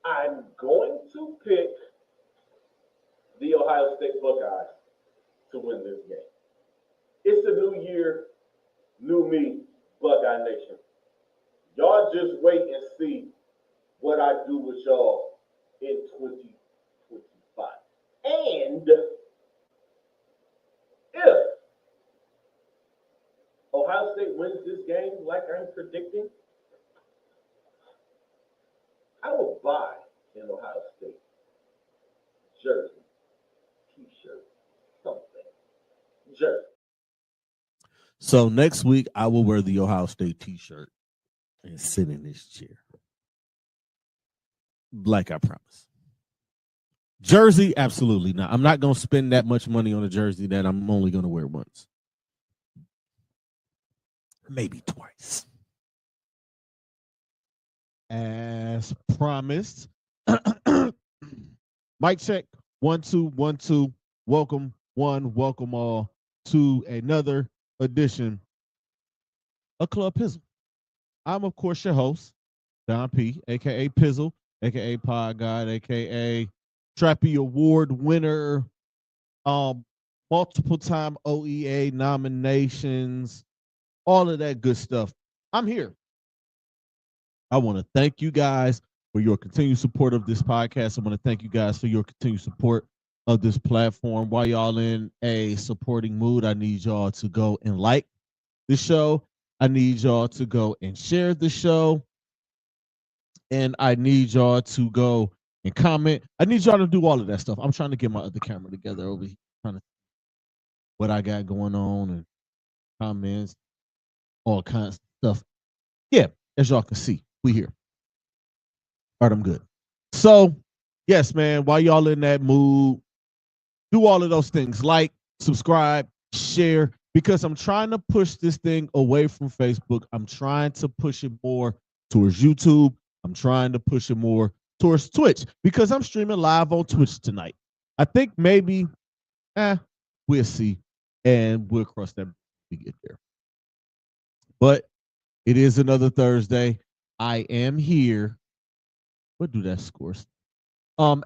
I'm going to pick the Ohio State Buckeyes to win this game. It's a new year, new me, Buckeye Nation. Y'all just wait and see what I do with y'all in 2025. And if Ohio State wins this game like I'm predicting, I will buy an Ohio State jersey, t-shirt, something. Jersey. So next week I will wear the Ohio State T-shirt and sit in this chair, like I promised. Jersey, absolutely not. I'm not going to spend that much money on a jersey that I'm only going to wear once, maybe twice. As promised, mic check 1 2 1 2. Welcome welcome all to another edition of Club Pizzle. I'm of course your host, Don P, aka Pizzle, aka Pod God, aka Trappy Award winner, multiple time OEA nominations, all of that good stuff. I'm here. I want to thank you guys for your continued support of this podcast. I want to thank you guys for your continued support of this platform. While y'all in a supporting mood, I need y'all to go and like the show. I need y'all to go and share the show. And I need y'all to go and comment. I need y'all to do all of that stuff. I'm trying to get my other camera together over here, trying to what I got going on and comments, all kinds of stuff. Yeah, as y'all can see, we here. All right, I'm good. So, yes, man, while y'all in that mood, do all of those things. Like, subscribe, share, because I'm trying to push this thing away from Facebook. I'm trying to push it more towards YouTube. I'm trying to push it more towards Twitch because I'm streaming live on Twitch tonight. I think maybe, we'll see. And we'll cross that when we get there. But it is another Thursday. I am here. What do that score?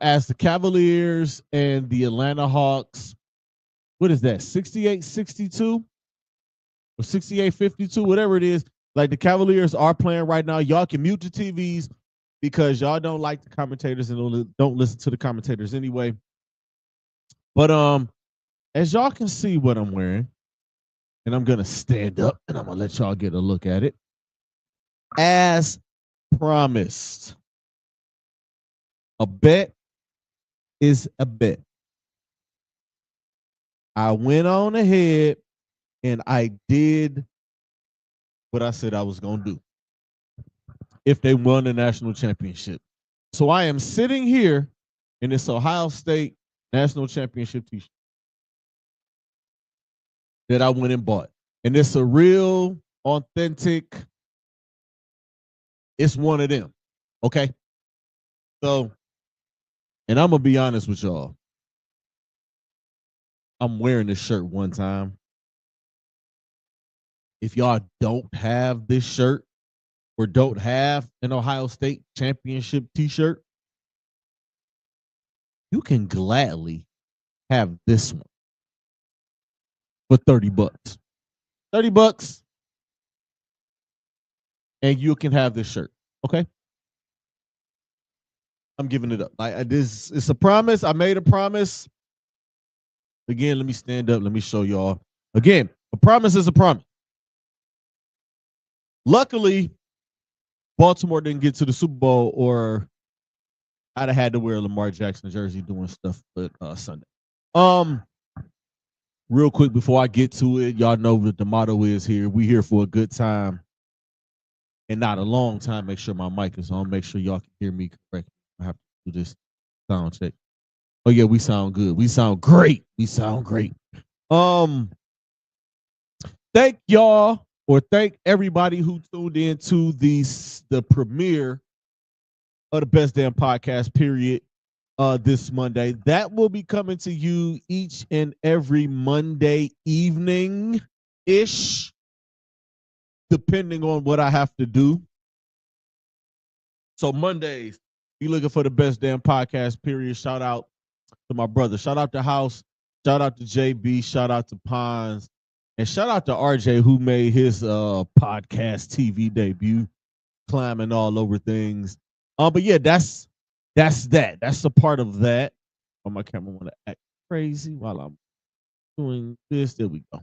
As the Cavaliers and the Atlanta Hawks, what is that? 68-62 or 68-52, whatever it is. Like the Cavaliers are playing right now. Y'all can mute your TVs because y'all don't like the commentators and don't listen to the commentators anyway. But as y'all can see what I'm wearing, and I'm gonna stand up and I'm gonna let y'all get a look at it. As promised, a bet is a bet. I went on ahead and I did what I said I was going to do if they won the national championship. So I am sitting here in this Ohio State national championship t-shirt that I went and bought. And it's a real, authentic, it's one of them. Okay? So, and I'm going to be honest with y'all. I'm wearing this shirt one time. If y'all don't have this shirt or don't have an Ohio State championship t-shirt, you can gladly have this one for $30. $30 and you can have this shirt. Okay? I'm giving it up. This it's a promise. I made a promise. Again, let me stand up. Let me show y'all. Again, a promise is a promise. Luckily, Baltimore didn't get to the Super Bowl, or I'd have had to wear a Lamar Jackson jersey doing stuff Sunday. Real quick before I get to it, y'all know what the motto is here. We here for a good time and not a long time. Make sure my mic is on. Make sure y'all can hear me correctly. I have to do this sound check. Oh yeah, we sound good. We sound great. We sound great. Thank y'all, or thank everybody who tuned in to the premiere of the Best Damn Podcast, period, this Monday. That will be coming to you each and every Monday evening-ish, depending on what I have to do. So Mondays, Be looking for the best damn podcast, period. Shout out to my brother. Shout out to House. Shout out to JB. Shout out to Pons. And shout out to RJ who made his podcast TV debut, climbing all over things. But yeah, that's that. That's a part of that. Oh, my camera want to act crazy while I'm doing this. There we go.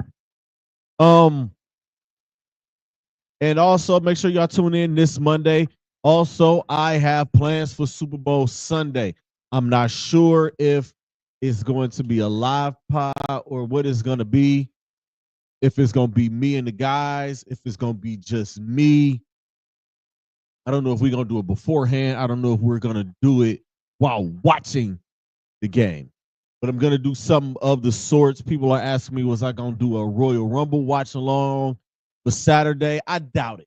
And also make sure y'all tune in this Monday. Also, I have plans for Super Bowl Sunday. I'm not sure if it's going to be a live pod or what it's going to be. If it's going to be me and the guys, if it's going to be just me. I don't know if we're going to do it beforehand. I don't know if we're going to do it while watching the game. But I'm going to do some of the sorts. People are asking me, was I going to do a Royal Rumble watch along for Saturday? I doubt it.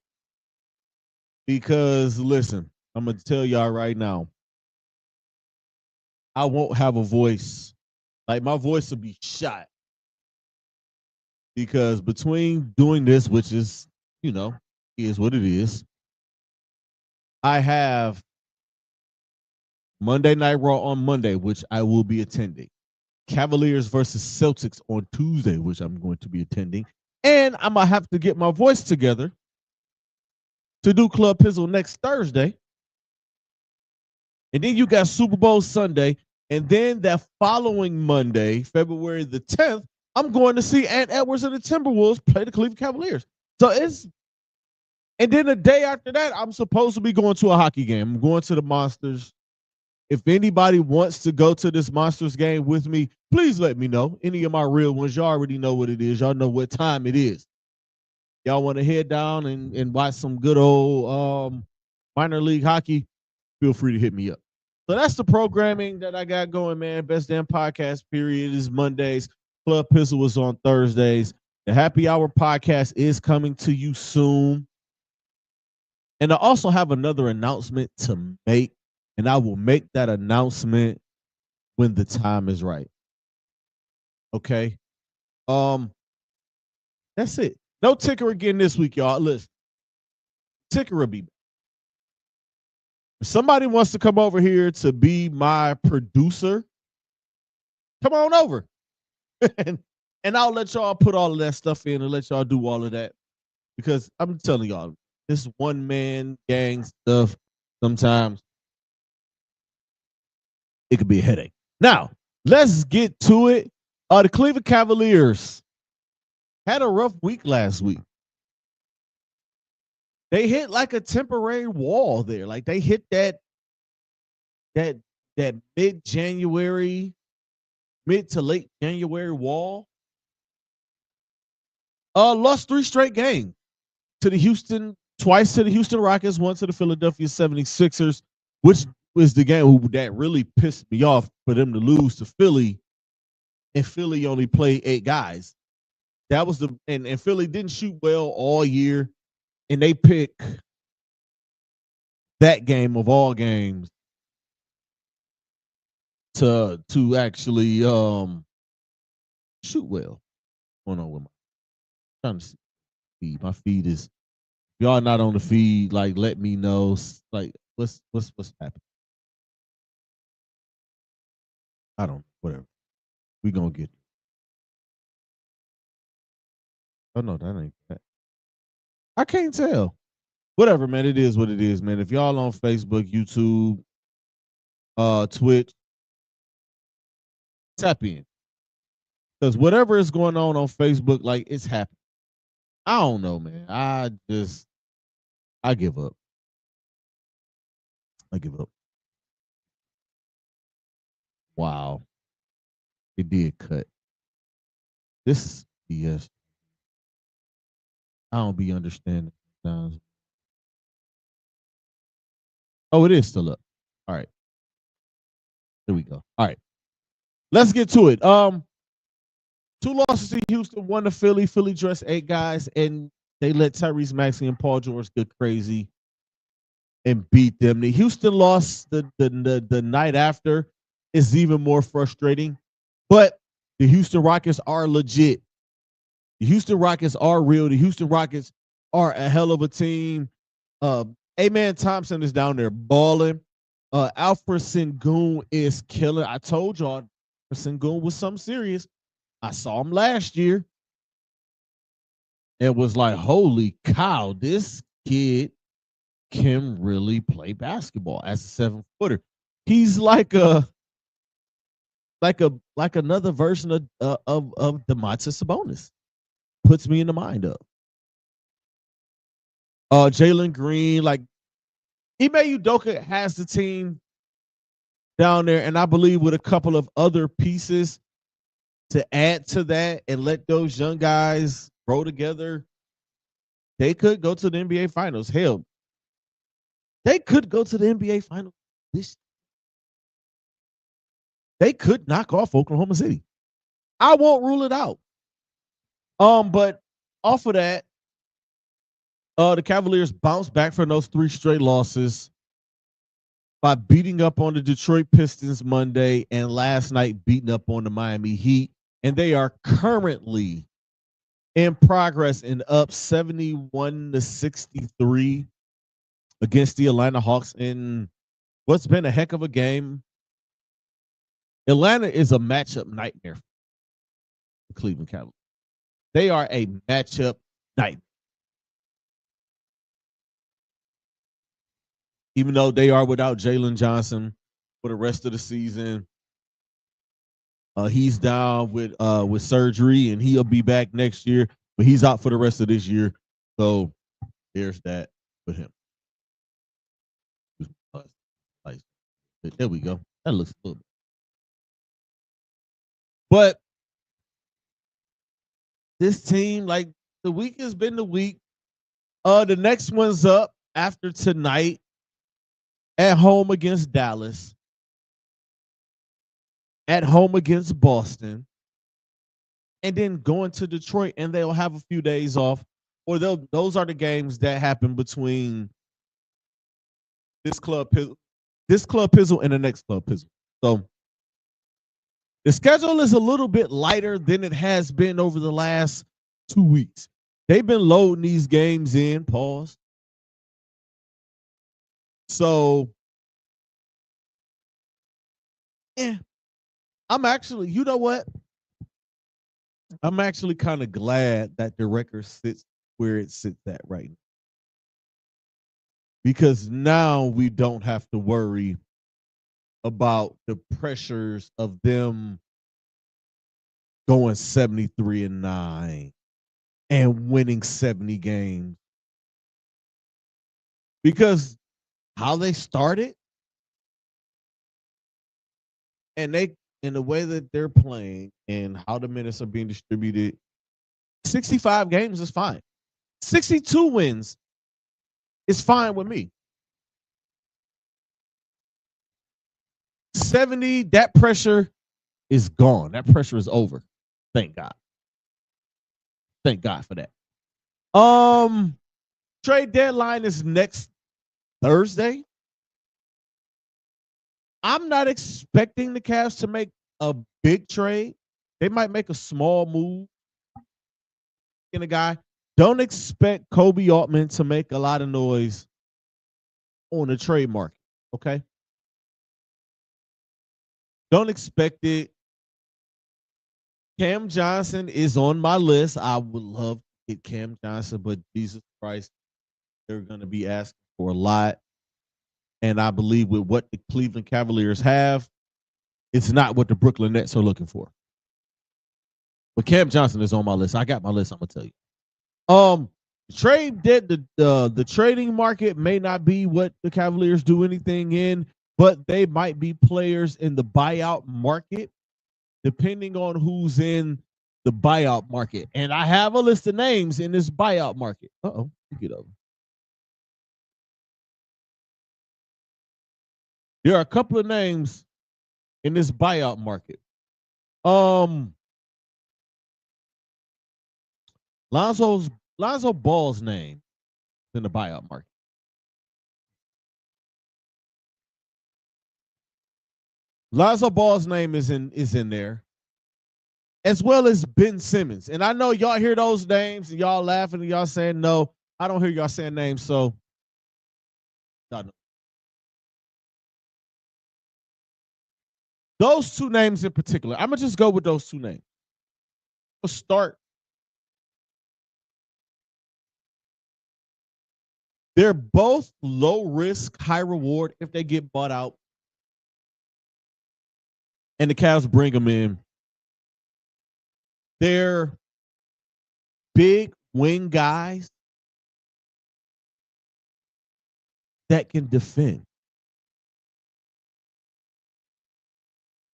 Because, listen, I'm going to tell y'all right now, I won't have a voice. Like, my voice will be shot. Because between doing this, which is, is what it is, I have Monday Night Raw on Monday, which I will be attending. Cavaliers versus Celtics on Tuesday, which I'm going to be attending. And I'm going to have to get my voice together to do Club Pizzle next Thursday. And then you got Super Bowl Sunday. And then that following Monday, February the 10th, I'm going to see Ant Edwards and the Timberwolves play the Cleveland Cavaliers. And then the day after that, I'm supposed to be going to a hockey game. I'm going to the Monsters. If anybody wants to go to this Monsters game with me, please let me know. Any of my real ones, y'all already know what it is. Y'all know what time it is. Y'all want to head down and watch some good old minor league hockey, feel free to hit me up. So that's the programming that I got going, man. Best damn podcast period is Mondays. Club Pizzle is on Thursdays. The Happy Hour podcast is coming to you soon. And I also have another announcement to make, and I will make that announcement when the time is right. Okay? That's it. No ticker again this week, y'all. Listen, ticker will be back. If somebody wants to come over here to be my producer, come on over. and I'll let y'all put all of that stuff in and let y'all do all of that. Because I'm telling y'all, this one-man gang stuff, sometimes it could be a headache. Now, let's get to it. The Cleveland Cavaliers had a rough week last week. They hit like a temporary wall there. Like they hit that mid-January, mid to late January wall. Lost 3 straight games twice to the Houston Rockets, once to the Philadelphia 76ers, which was the game that really pissed me off for them to lose to Philly. And Philly only played 8 guys. That was and Philly didn't shoot well all year. And they pick that game of all games to actually shoot well. What's going on with trying to see. My feed is, if y'all not on the feed, like let me know. Like what's happening? I don't know. Whatever. We gonna get it. Oh no, that ain't that. I can't tell. Whatever, man. It is what it is, man. If y'all on Facebook, YouTube, Twitch, tap in. Because whatever is going on Facebook, like it's happening. I don't know, man. I give up. I give up. Wow. It did cut. This is BS. I don't be understanding sometimes. Oh, it is still up. All right. There we go. All right. Let's get to it. 2 losses to Houston, 1 to Philly. Philly dressed 8 guys, and they let Tyrese Maxey and Paul George get crazy and beat them. The Houston loss the night after is even more frustrating, but the Houston Rockets are legit. The Houston Rockets are real. The Houston Rockets are a hell of a team. Amen Thompson is down there balling. Alfred Sengun is killing. I told y'all Alfred Sengun was something serious. I saw him last year. It was like, holy cow, this kid can really play basketball as a 7-footer. He's like another version of Domantas Sabonis. Puts me in the mind of. Jalen Green, like Ime Udoka has the team down there, and I believe with a couple of other pieces to add to that and let those young guys grow together, they could go to the NBA Finals. Hell, they could go to the NBA Finals. They could knock off Oklahoma City. I won't rule it out. But off of that, the Cavaliers bounced back from those 3 straight losses by beating up on the Detroit Pistons Monday and last night beating up on the Miami Heat. And they are currently in progress and up 71-63 against the Atlanta Hawks in what's been a heck of a game. Atlanta is a matchup nightmare for the Cleveland Cavaliers. They are a matchup nightmare. Even though they are without Jalen Johnson for the rest of the season. He's down with surgery and he'll be back next year, but he's out for the rest of this year. So there's that for him. There we go. That looks good. But this team, like the week has been the week. The next one's up after tonight at home against Dallas, at home against Boston, and then going to Detroit, and they'll have a few days off. Or those are the games that happen between this club Pizzle and the next club Pizzle. So the schedule is a little bit lighter than it has been over the last 2 weeks. They've been loading these games in. Pause. So, yeah, I'm actually, you know what? I'm actually kind of glad that the record sits where it sits at right now. Because now we don't have to worry about the pressures of them going 73-9 and winning 70 games. Because how they started and in the way that they're playing and how the minutes are being distributed, 65 games is fine. 62 wins is fine with me. 70, that pressure is gone. That pressure is over. Thank God. Thank God for that. Trade deadline is next Thursday. I'm not expecting the Cavs to make a big trade. They might make a small move in a guy. Don't expect Kobe Altman to make a lot of noise on the trade market, okay? Don't expect it. Cam Johnson is on my list. I would love to get Cam Johnson, but Jesus Christ, they're going to be asking for a lot. And I believe with what the Cleveland Cavaliers have, it's not what the Brooklyn Nets are looking for. But Cam Johnson is on my list. I got my list. I'm gonna tell you. The trading market may not be what the Cavaliers do anything in, but they might be players in the buyout market, depending on who's in the buyout market. And I have a list of names in this buyout market. Get over. There are a couple of names in this buyout market. Lonzo Ball's name is in the buyout market. Lonzo Ball's name is in there, as well as Ben Simmons. And I know y'all hear those names and y'all laughing and y'all saying no. I don't hear y'all saying names, so Those two names in particular, I'm going to just go with those two names. Let's start. They're both low risk, high reward if they get bought out. And the Cavs bring them in. They're big wing guys that can defend.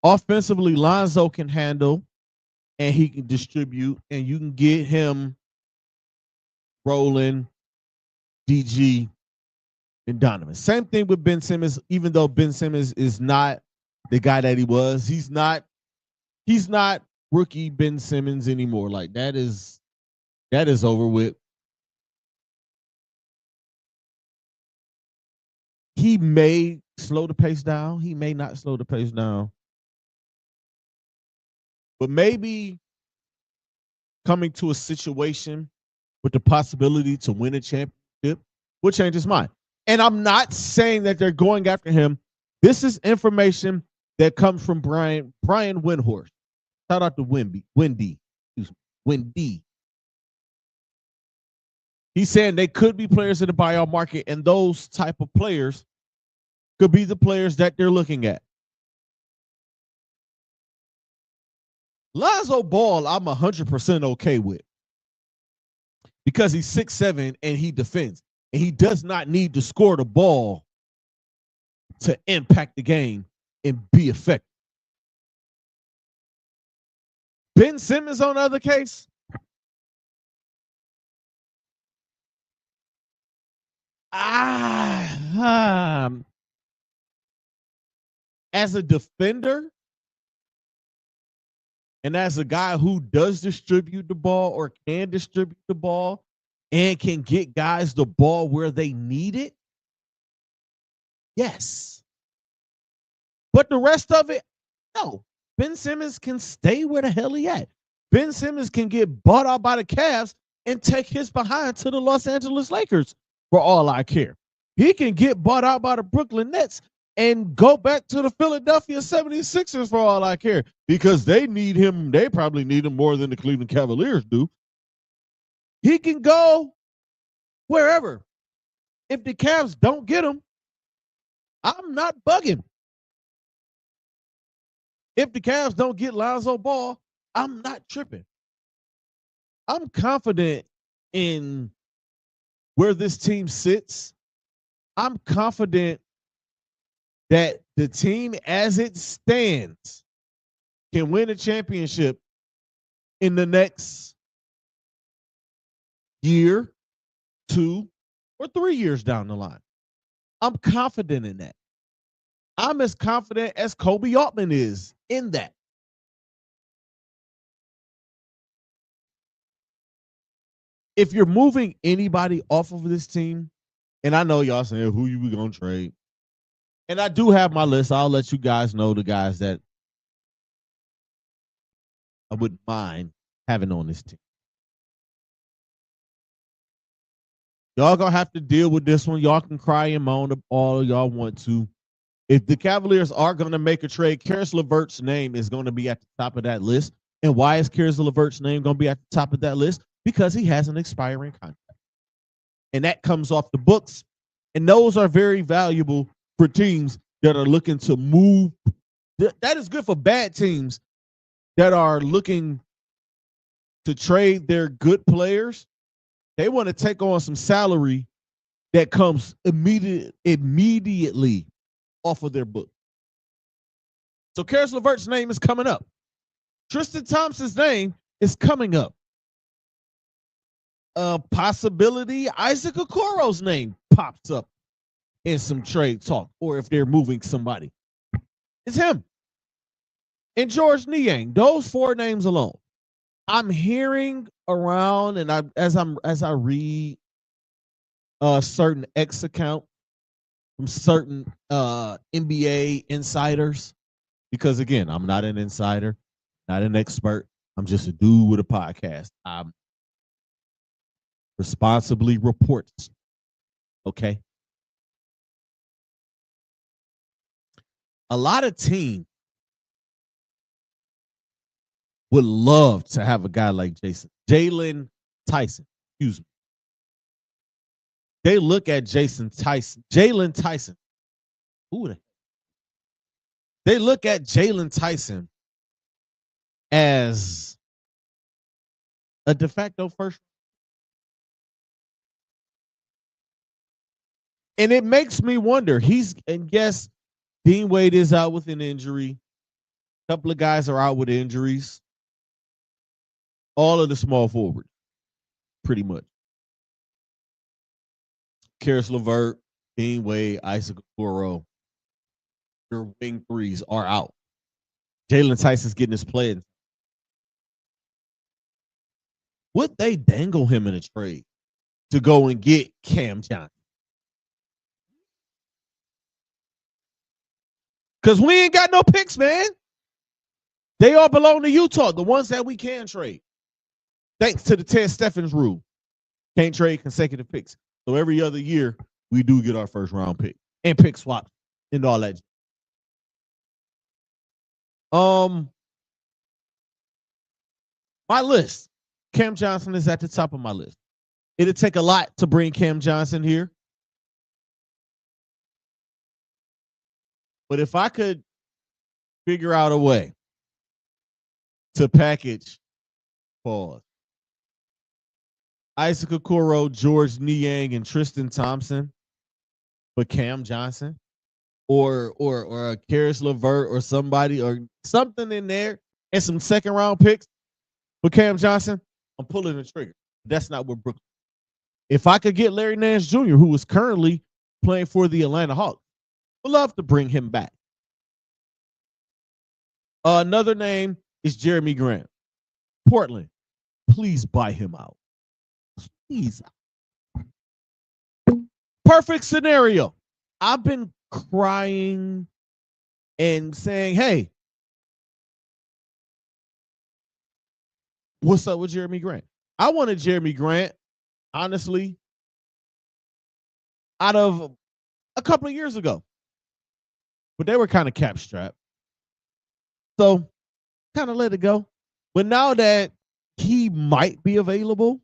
Offensively, Lonzo can handle and he can distribute, and you can get him rolling, DG, and Donovan. Same thing with Ben Simmons, even though Ben Simmons is not the guy that he was. He's not rookie Ben Simmons anymore. Like that is over with. He may slow the pace down. He may not slow the pace down. But maybe coming to a situation with the possibility to win a championship will change his mind. And I'm not saying that they're going after him. This is information that comes from Brian Windhorst. Shout out to Wendy. He's saying they could be players in the buyout market, and those type of players could be the players that they're looking at. Lonzo Ball, I'm 100% okay with because he's 6'7" and he defends, and he does not need to score the ball to impact the game and be effective. Ben Simmons, on the other case, as a defender and as a guy who does distribute the ball or can distribute the ball and can get guys the ball where they need it, yes. But the rest of it, no. Ben Simmons can stay where the hell he at. Ben Simmons can get bought out by the Cavs and take his behind to the Los Angeles Lakers for all I care. He can get bought out by the Brooklyn Nets and go back to the Philadelphia 76ers for all I care because they need him. They probably need him more than the Cleveland Cavaliers do. He can go wherever. If the Cavs don't get him, I'm not bugging. If the Cavs don't get Lonzo Ball, I'm not tripping. I'm confident in where this team sits. I'm confident that the team as it stands can win a championship in the next year, 2, or 3 years down the line. I'm confident in that. I'm as confident as Kobe Altman is in that. If you're moving anybody off of this team, and I know y'all saying who you gonna trade, and I do have my list. I'll let you guys know the guys that I wouldn't mind having on this team. Y'all gonna have to deal with this one. Y'all can cry and moan all y'all want to. If the Cavaliers are going to make a trade, Karis LeVert's name is going to be at the top of that list. And why is Karis LeVert's name going to be at the top of that list? Because he has an expiring contract. And that comes off the books. And those are very valuable for teams that are looking to move. That is good for bad teams that are looking to trade their good players. They want to take on some salary that comes immediately off of their book. So Karis LeVert's name is coming up. Tristan Thompson's name is coming up. Possibility Isaac Okoro's name pops up in some trade talk, or if they're moving somebody. It's him. And George Niang. Those 4 names alone. I'm hearing around, and as I read certain X account from certain NBA insiders, because again, I'm not an insider, not an expert. I'm just a dude with a podcast. I'm responsibly reports. Okay. A lot of teams would love to have a guy like Jalen Tyson. Excuse me. They look at Jalen Tyson. Who they look at Jalen Tyson as a de facto first. And it makes me wonder. And yes, Dean Wade is out with an injury. A couple of guys are out with injuries. All of the small forwards, pretty much. Karis LeVert, Dean Wade, Isaac Okoro. Your wing threes are out. Jalen Tyson's getting his play. Would they dangle him in a trade to go and get Cam Johnson? Because we ain't got no picks, man. They all belong to Utah, the ones that we can trade. Thanks to the Ted Steffens rule. Can't trade consecutive picks. So every other year, we do get our first round pick and pick swaps and all that. My list. Cam Johnson is at the top of my list. It'd take a lot to bring Cam Johnson here. But if I could figure out a way to package Isaac Okoro, George Niang, and Tristan Thompson for Cam Johnson, or a Karis LeVert or somebody or something in there, and some second round picks for Cam Johnson, I'm pulling the trigger. That's not what Brooklyn. If I could get Larry Nance Jr., who is currently playing for the Atlanta Hawks, I'd love to bring him back. Another name is Jeremy Grant. Portland, please buy him out. Please. Perfect scenario. I've been crying and saying, hey, what's up with Jeremy Grant? I wanted Jeremy Grant, honestly, out of a couple of years ago. But they were kind of cap strapped. So kind of let it go. But now that he might be available,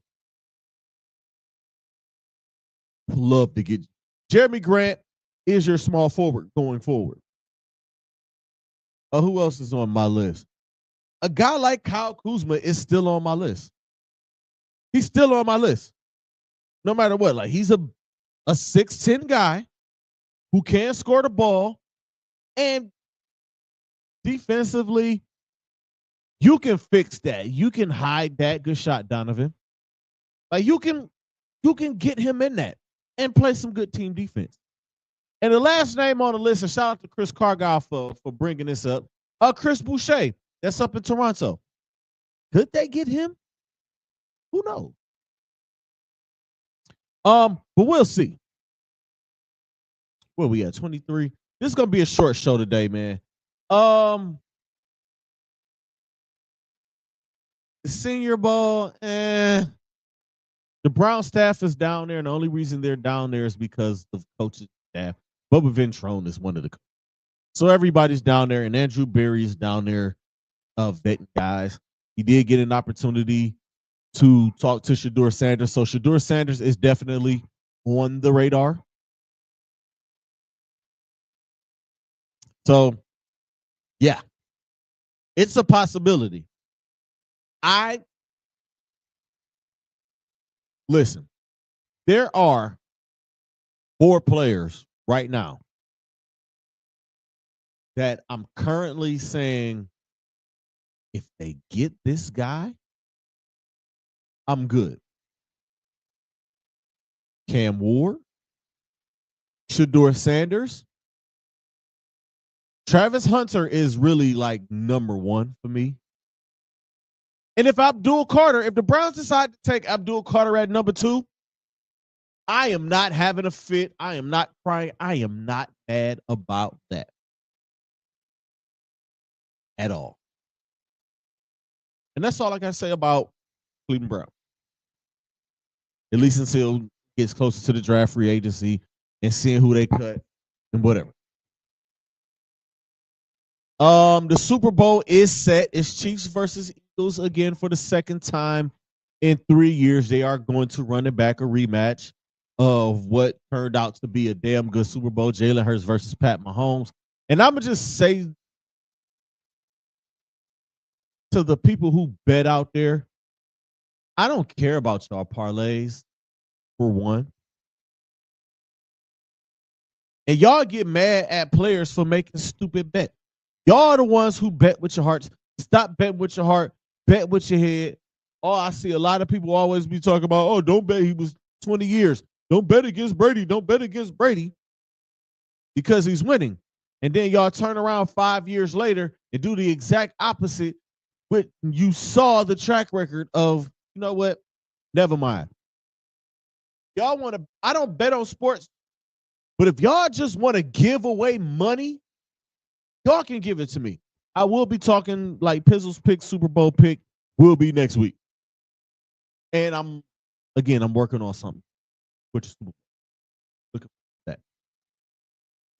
love to get Jeremy Grant is your small forward going forward. Who else is on my list? A guy like Kyle Kuzma is still on my list. He's still on my list. No matter what. Like he's a 6'10 guy who can score the ball, and defensively, you can fix that. You can hide that. Good shot, Donovan. Like you can get him in that and play some good team defense. And the last name on the list, and shout out to Chris Cargyle for bringing this up, Chris Boucher. That's up in Toronto. Could they get him? Who knows? But we'll see. Where we at? 23. This is gonna be a short show today, man. The Senior Bowl, the Brown staff is down there, and the only reason they're down there is because of coaching staff. Bubba Ventrone is one of the coaches. So everybody's down there, and Andrew Berry is down there vetting guys. He did get an opportunity to talk to Shedeur Sanders. So Shedeur Sanders is definitely on the radar. So, yeah, it's a possibility. Listen, there are 4 players right now that I'm currently saying, if they get this guy, I'm good. Cam Ward, Shedeur Sanders, Travis Hunter is really like number 1 for me. And if the Browns decide to take Abdul Carter at number 2, I am not having a fit. I am not crying. I am not mad about that at all. And that's all I got to say about Cleveland Brown. At least until it gets closer to the draft, free agency, and seeing who they cut and whatever. The Super Bowl is set. It's Chiefs versus Eagles again for the second time in 3 years. They are going to run it back, a rematch of what turned out to be a damn good Super Bowl, Jalen Hurts versus Pat Mahomes. And I'm going to just say to the people who bet out there, I don't care about y'all parlays, for one. And y'all get mad at players for making stupid bets. Y'all are the ones who bet with your hearts. Stop betting with your heart. Bet with your head. Oh, I see a lot of people always be talking about, oh, don't bet he was 20 years. Don't bet against Brady. Don't bet against Brady because he's winning. And then y'all turn around 5 years later and do the exact opposite. But you saw the track record of, you know what? Never mind. Y'all want to, I don't bet on sports, but if y'all just want to give away money, y'all can give it to me. I will be talking like Pizzle's pick, Super Bowl pick will be next week. And I'm working on something, which is looking for that.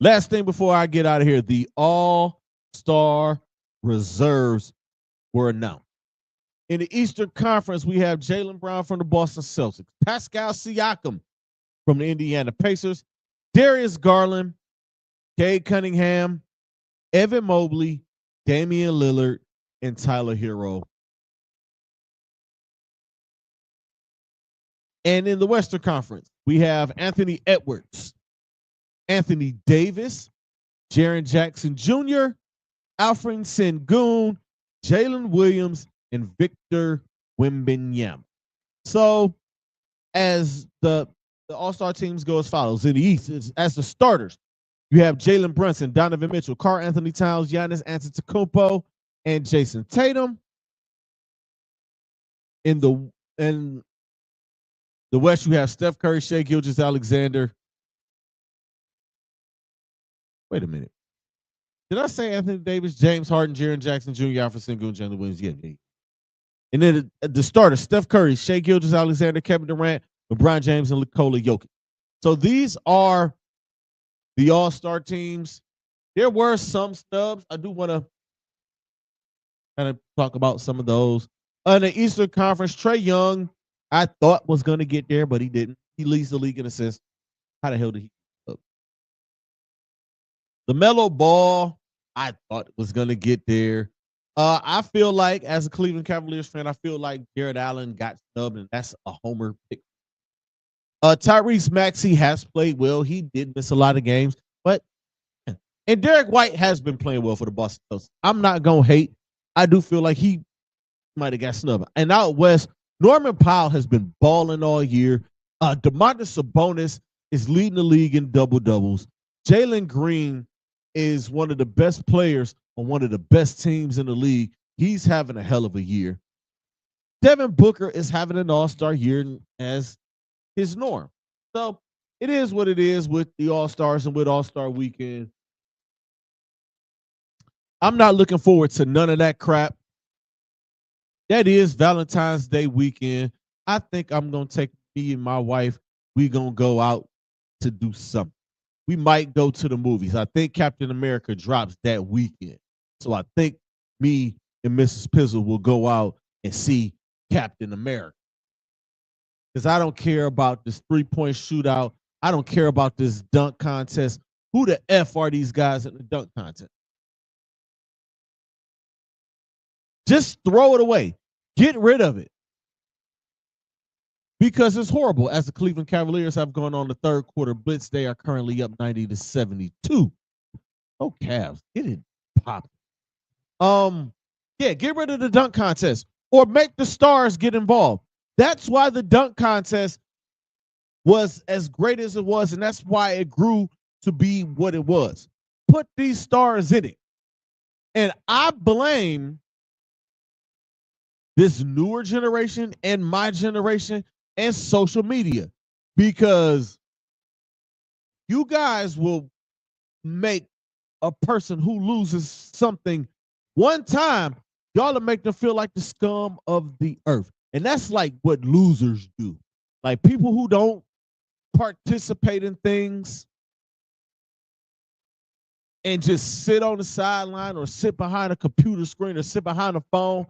Last thing before I get out of here, the All-Star reserves were announced. In the Eastern Conference, we have Jaylen Brown from the Boston Celtics, Pascal Siakam from the Indiana Pacers, Darius Garland, Cade Cunningham, Evan Mobley, Damian Lillard, and Tyler Hero. And in the Western Conference, we have Anthony Edwards, Anthony Davis, Jaren Jackson Jr., Alfred Sengun, Jalen Williams, and Victor Wembanyama. So as the All-Star teams go as follows. In the East, as the starters, you have Jalen Brunson, Donovan Mitchell, Karl Anthony Towns, Giannis Antetokounmpo, and Jason Tatum. In the West, you have Steph Curry, Shai Gilgeous-Alexander. Wait a minute. Did I say Anthony Davis, James Harden, Jaren Jackson Jr., Alfred Sengun, Jalen Williams? Yeah. And then the starters, Steph Curry, Shai Gilgeous-Alexander, Kevin Durant, LeBron James, and Nikola Jokic. So these are the All-Star teams. There were some snubs. I do want to kind of talk about some of those. In the Eastern Conference, Trae Young, I thought was going to get there, but he didn't. He leads the league in assists. How the hell did he up? LaMelo Ball, I thought was going to get there. I feel like, as a Cleveland Cavaliers fan, I feel like Jared Allen got snubbed, and that's a homer pick. Tyrese Maxey has played well. He did miss a lot of games, and Derek White has been playing well for the Boston Celtics. I'm not going to hate. I do feel like he might have got snubbed. And out west, Norman Powell has been balling all year. DeMontis Sabonis is leading the league in double-doubles. Jalen Green is one of the best players on one of the best teams in the league. He's having a hell of a year. Devin Booker is having an all-star year as his norm. So it is what it is with the All-Stars and with All-Star Weekend. I'm not looking forward to none of that crap. That is Valentine's Day weekend. I think I'm going to take me and my wife. We're going to go out to do something. We might go to the movies. I think Captain America drops that weekend. So I think me and Mrs. Pizzle will go out and see Captain America. Because I don't care about this three-point shootout. I don't care about this dunk contest. Who the F are these guys in the dunk contest? Just throw it away. Get rid of it. Because it's horrible. As the Cleveland Cavaliers have gone on the third quarter blitz, they are currently up 90-72. Oh, Cavs, get it popping. Yeah, get rid of the dunk contest or make the stars get involved. That's why the dunk contest was as great as it was, and that's why it grew to be what it was. Put these stars in it. And I blame this newer generation and my generation and social media, because you guys will make a person who loses something one time, y'all will make them feel like the scum of the earth. And that's like what losers do. Like people who don't participate in things and just sit on the sideline or sit behind a computer screen or sit behind a phone.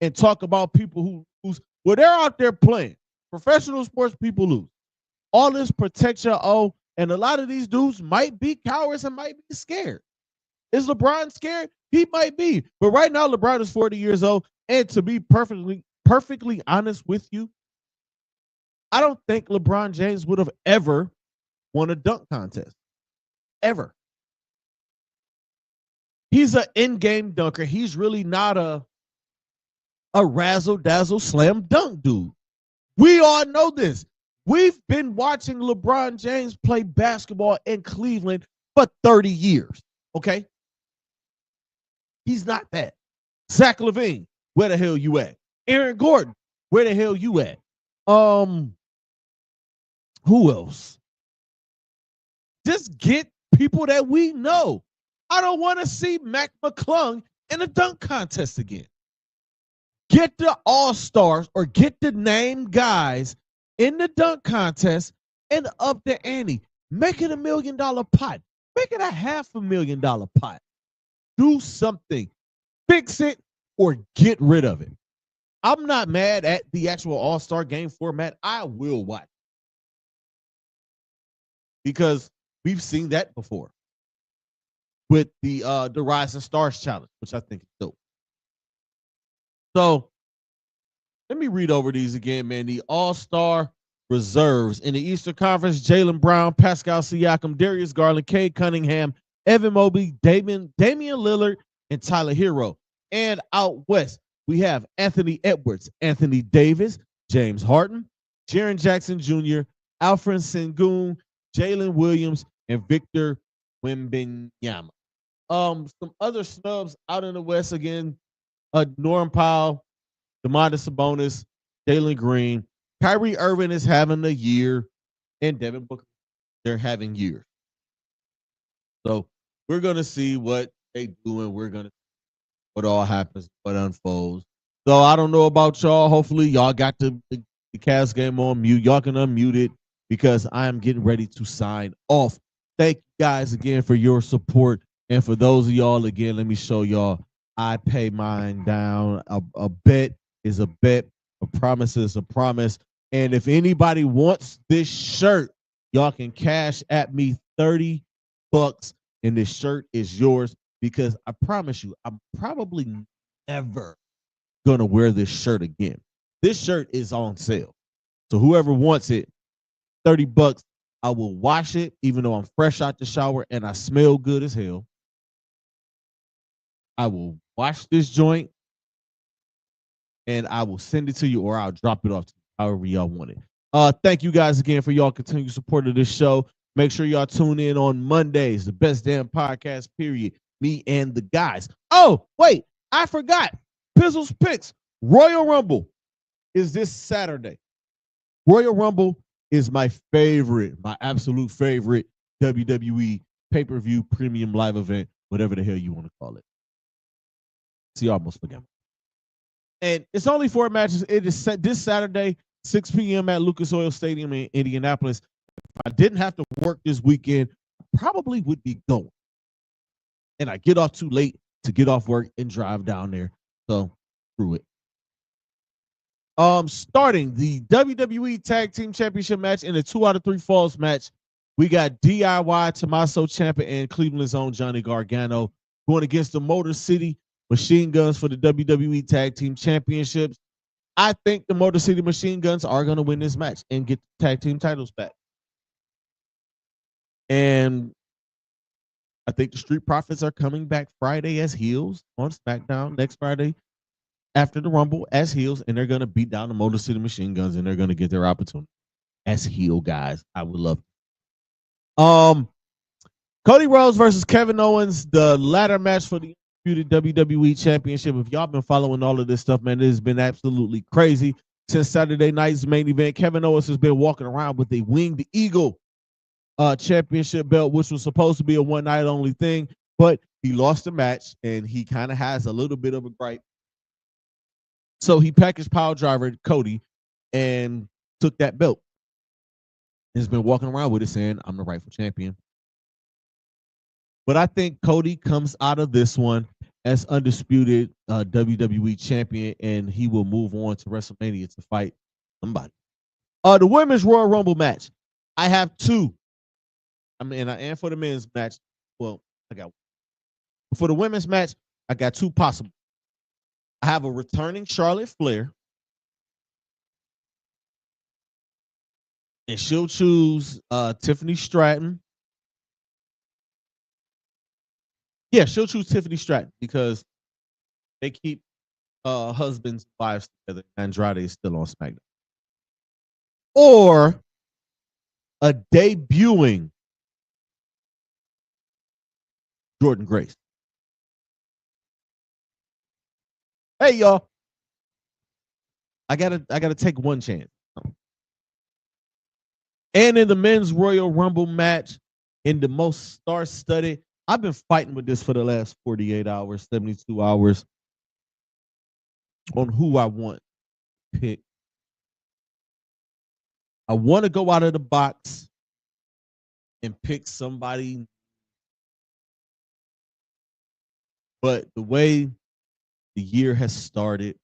and talk about people who lose. Well, they're out there playing. Professional sports people lose. All this protect your O, and a lot of these dudes might be cowards and might be scared. Is LeBron scared? He might be. But right now, LeBron is 40 years old. And to be perfectly honest with you, I don't think LeBron James would have ever won a dunk contest. Ever. He's an in-game dunker. He's really not a razzle-dazzle slam dunk dude. We all know this. We've been watching LeBron James play basketball in Cleveland for 30 years. Okay? He's not that. Zach LaVine, where the hell you at? Aaron Gordon, where the hell you at? Who else? Just get people that we know. I don't want to see Mac McClung in a dunk contest again. Get the all-stars or get the name guys in the dunk contest and up the ante. Make it $1 million pot. Make it a $500,000 pot. Do something. Fix it or get rid of it. I'm not mad at the actual all-star game format. I will watch. Because we've seen that before. With the Rising Stars Challenge, which I think is dope. So let me read over these again, man. The All-Star reserves in the Eastern Conference: Jaylen Brown, Pascal Siakam, Darius Garland, Cade Cunningham, Evan Mobley, Damian Lillard, and Tyler Hero. And out west, we have Anthony Edwards, Anthony Davis, James Harden, Jaren Jackson Jr., Alfred Sengun, Jalen Williams, and Victor Wembanyama. Some other snubs out in the West again: Norm Powell, Domantas Sabonis, Jalen Green, Kyrie Irving is having a year, and Devin Booker, they're having years. So we're gonna see what they do, and we're gonna see what all happens, what unfolds. So I don't know about y'all. Hopefully y'all got the Cavs game on mute. Y'all can unmute it because I am getting ready to sign off. Thank you guys again for your support. And for those of y'all, again, let me show y'all. I pay mine down. A bet is a bet. A promise is a promise. And if anybody wants this shirt, y'all can cash at me $30 and this shirt is yours, because I promise you, I'm probably never going to wear this shirt again. This shirt is on sale. So whoever wants it, $30. I will wash it, even though I'm fresh out the shower and I smell good as hell. I will wash this joint and I will send it to you, or I'll drop it off to you, however y'all want it. Thank you guys again for y'all continued support of this show. Make sure y'all tune in on Mondays, the best damn podcast, period. Me and the guys. Oh, wait, I forgot. Pizzle's Picks. Royal Rumble is this Saturday. Royal Rumble is my absolute favorite WWE pay-per-view premium live event, whatever the hell you want to call it. See, I almost forgot. And it's only 4 matches. It is set this Saturday, 6 p.m. at Lucas Oil Stadium in Indianapolis. If I didn't have to work this weekend, I probably would be going. And I get off too late to get off work and drive down there. So, screw it. Starting the WWE Tag Team Championship match in a 2 out of 3 falls match, we got DIY Tommaso Ciampa and Cleveland's own Johnny Gargano going against the Motor City Machine Guns for the WWE Tag Team Championships. I think the Motor City Machine Guns are going to win this match and get the tag team titles back. And I think the Street Profits are coming back Friday as heels on SmackDown next Friday after the Rumble as heels, and they're going to beat down the Motor City Machine Guns, and they're going to get their opportunity as heel guys. I would love it. Cody Rhodes versus Kevin Owens, the ladder match for the WWE Championship. If y'all been following all of this stuff, man, it has been absolutely crazy. Since Saturday night's main event, Kevin Owens has been walking around with a Winged Eagle championship belt, which was supposed to be a one-night only thing, but he lost the match, and he kind of has a little bit of a gripe. So he packaged Power Driver Cody and took that belt. He's been walking around with it saying, I'm the rightful champion. But I think Cody comes out of this one as undisputed WWE champion, and he will move on to WrestleMania to fight somebody. The women's Royal Rumble match. I have two. I mean, and for the men's match, well, I got one. For the women's match, I got two possible. I have a returning Charlotte Flair, and she'll choose Tiffany Stratton. Yeah, she'll choose Tiffany Stratton because they keep husbands and wives together. Andrade is still on SmackDown. Or a debuting Jordan Grace. Hey y'all, I gotta take one chance. And in the men's Royal Rumble match, in the most star-studded, I've been fighting with this for the last 48 hours, 72 hours on who I want to pick. I want to go out of the box and pick somebody, but the way the year has started,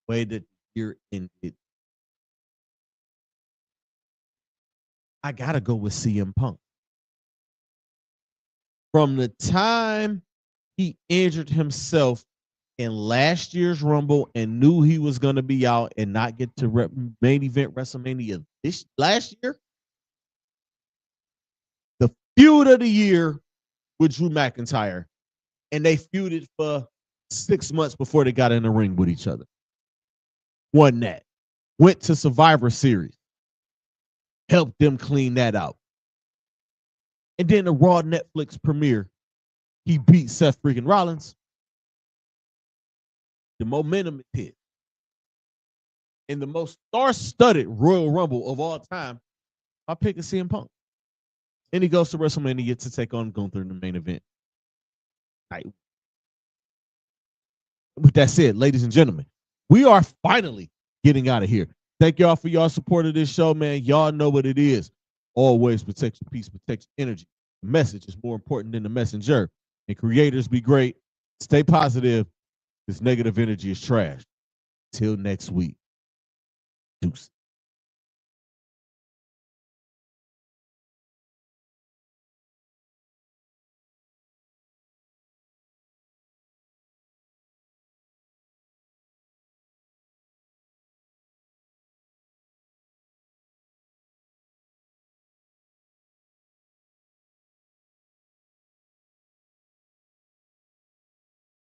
the way that the year ended, I gotta go with CM Punk. From the time he injured himself in last year's Rumble and knew he was going to be out and not get to main event WrestleMania this last year, the feud of the year with Drew McIntyre, and they feuded for 6 months before they got in the ring with each other. Won that. Went to Survivor Series. Helped them clean that out. And then the Raw Netflix premiere, he beat Seth freaking Rollins. The momentum is hit. In the most star-studded Royal Rumble of all time, I pick a CM Punk. And he goes to WrestleMania to take on Gunther in the main event. Right. With that said, ladies and gentlemen, we are finally getting out of here. Thank y'all for y'all support of this show, man. Y'all know what it is. Always protect your peace, protect your energy. The message is more important than the messenger. And creators, be great. Stay positive. This negative energy is trash. Till next week. Deuce.